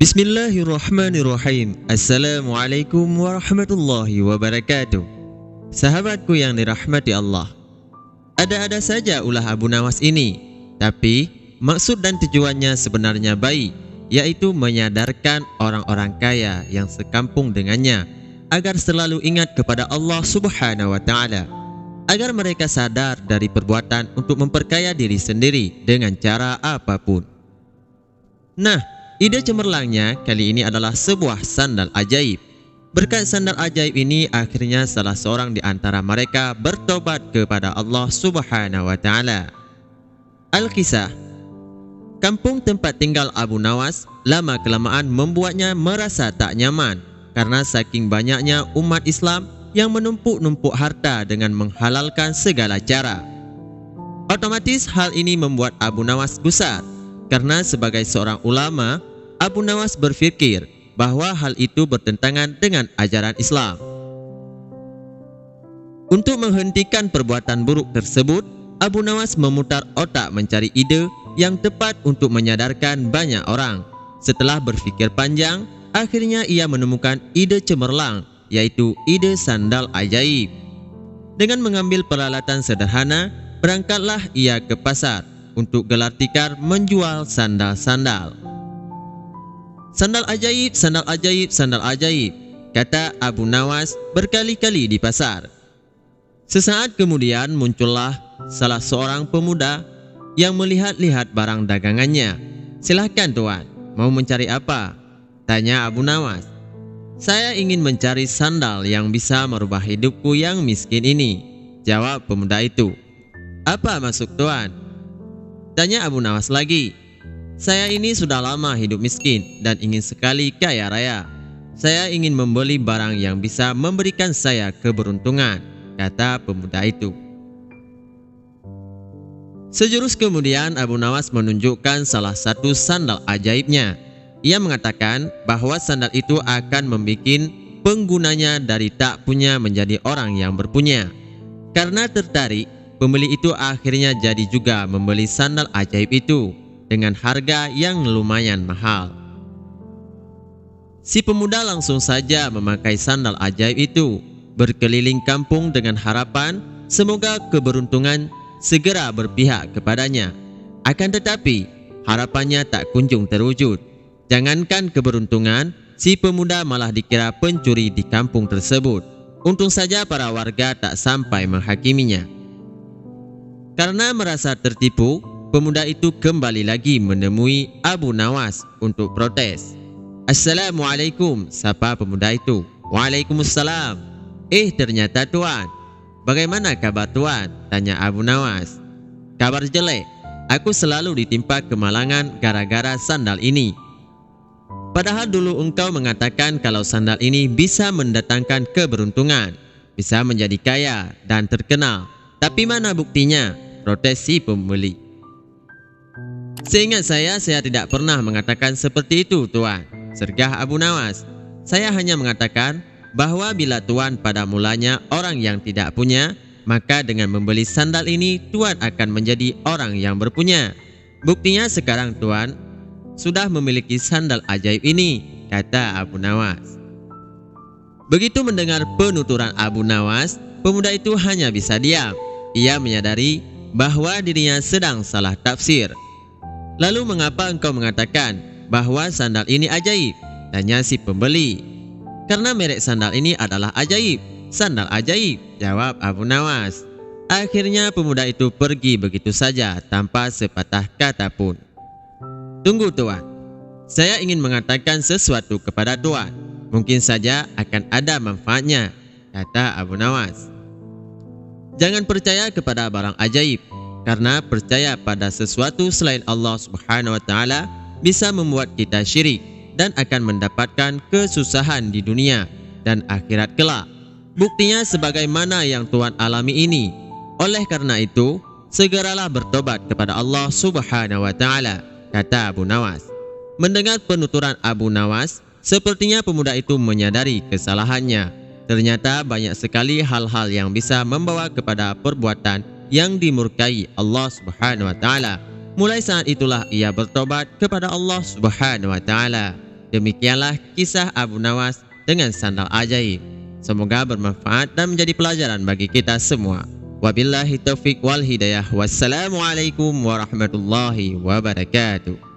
Bismillahirrahmanirrahim. Assalamualaikum warahmatullahi wabarakatuh. Sahabatku yang dirahmati Allah, ada-ada saja ulah Abu Nawas ini, tapi maksud dan tujuannya sebenarnya baik, yaitu menyadarkan orang-orang kaya yang sekampung dengannya agar selalu ingat kepada Allah Subhanahu wa Ta'ala, agar mereka sadar dari perbuatan untuk memperkaya diri sendiri dengan cara apapun. Nah, ide cemerlangnya kali ini adalah sebuah sandal ajaib. Berkat sandal ajaib ini, akhirnya salah seorang di antara mereka bertobat kepada Allah Subhanahu wa Ta'ala. Al-Kisah. Kampung tempat tinggal Abu Nawas lama-kelamaan membuatnya merasa tak nyaman karena saking banyaknya umat Islam yang menumpuk-numpuk harta dengan menghalalkan segala cara. Otomatis hal ini membuat Abu Nawas gusar, karena sebagai seorang ulama, Abu Nawas berpikir bahwa hal itu bertentangan dengan ajaran Islam. Untuk menghentikan perbuatan buruk tersebut, Abu Nawas memutar otak mencari ide yang tepat untuk menyadarkan banyak orang. Setelah berpikir panjang, akhirnya ia menemukan ide cemerlang, yaitu ide sandal ajaib. Dengan mengambil peralatan sederhana, berangkatlah ia ke pasar untuk gelar tikar menjual sandal-sandal. Sandal ajaib, sandal ajaib, sandal ajaib, kata Abu Nawas berkali-kali di pasar. Sesaat kemudian muncullah salah seorang pemuda yang melihat-lihat barang dagangannya. "Silahkan tuan, mau mencari apa?" tanya Abu Nawas. "Saya ingin mencari sandal yang bisa merubah hidupku yang miskin ini," jawab pemuda itu. "Apa maksud tuan?" tanya Abu Nawas lagi. "Saya ini sudah lama hidup miskin dan ingin sekali kaya raya. Saya ingin membeli barang yang bisa memberikan saya keberuntungan," kata pemuda itu. Sejurus kemudian Abu Nawas menunjukkan salah satu sandal ajaibnya. Ia mengatakan bahwa sandal itu akan membuat penggunanya dari tak punya menjadi orang yang berpunya. Karena tertarik, pembeli itu akhirnya jadi juga membeli sandal ajaib itu dengan harga yang lumayan mahal. Si pemuda langsung saja memakai sandal ajaib itu, berkeliling kampung dengan harapan semoga keberuntungan segera berpihak kepadanya. Akan tetapi, harapannya tak kunjung terwujud. Jangankan keberuntungan, si pemuda malah dikira pencuri di kampung tersebut. Untung saja para warga tak sampai menghakiminya. Karena merasa tertipu, pemuda itu kembali lagi menemui Abu Nawas untuk protes. "Assalamualaikum," sapa pemuda itu. "Waalaikumsalam. Ternyata tuan. Bagaimana kabar tuan?" tanya Abu Nawas. "Kabar jelek. Aku selalu ditimpa kemalangan gara-gara sandal ini. Padahal dulu engkau mengatakan kalau sandal ini bisa mendatangkan keberuntungan, bisa menjadi kaya dan terkenal. Tapi mana buktinya?" protes si pembeli. "Seingat saya tidak pernah mengatakan seperti itu tuan," sergah Abu Nawas. "Saya hanya mengatakan bahwa bila tuan pada mulanya orang yang tidak punya, maka dengan membeli sandal ini tuan akan menjadi orang yang berpunya. Buktinya sekarang tuan sudah memiliki sandal ajaib ini," kata Abu Nawas. Begitu mendengar penuturan Abu Nawas, pemuda itu hanya bisa diam. Ia menyadari bahwa dirinya sedang salah tafsir. "Lalu mengapa engkau mengatakan bahwa sandal ini ajaib?" tanya si pembeli. "Karena merek sandal ini adalah ajaib, sandal ajaib," jawab Abu Nawas. Akhirnya pemuda itu pergi begitu saja tanpa sepatah kata pun. "Tunggu tuan, saya ingin mengatakan sesuatu kepada tuan. Mungkin saja akan ada manfaatnya," kata Abu Nawas. "Jangan percaya kepada barang ajaib, karena percaya pada sesuatu selain Allah Subhanahu wa Ta'ala bisa membuat kita syirik dan akan mendapatkan kesusahan di dunia dan akhirat kelak. Buktinya sebagaimana yang tuan alami ini. Oleh karena itu, segeralah bertobat kepada Allah Subhanahu wa Ta'ala," kata Abu Nawas. Mendengar penuturan Abu Nawas, sepertinya pemuda itu menyadari kesalahannya. Ternyata banyak sekali hal-hal yang bisa membawa kepada perbuatan yang dimurkai Allah Subhanahu wa Ta'ala. Mulai saat itulah ia bertobat kepada Allah Subhanahu wa Ta'ala. Demikianlah kisah Abu Nawas dengan sandal ajaib. Semoga bermanfaat dan menjadi pelajaran bagi kita semua. Wabillahi taufiq wal hidayah. Wassalamualaikum warahmatullahi wabarakatuh.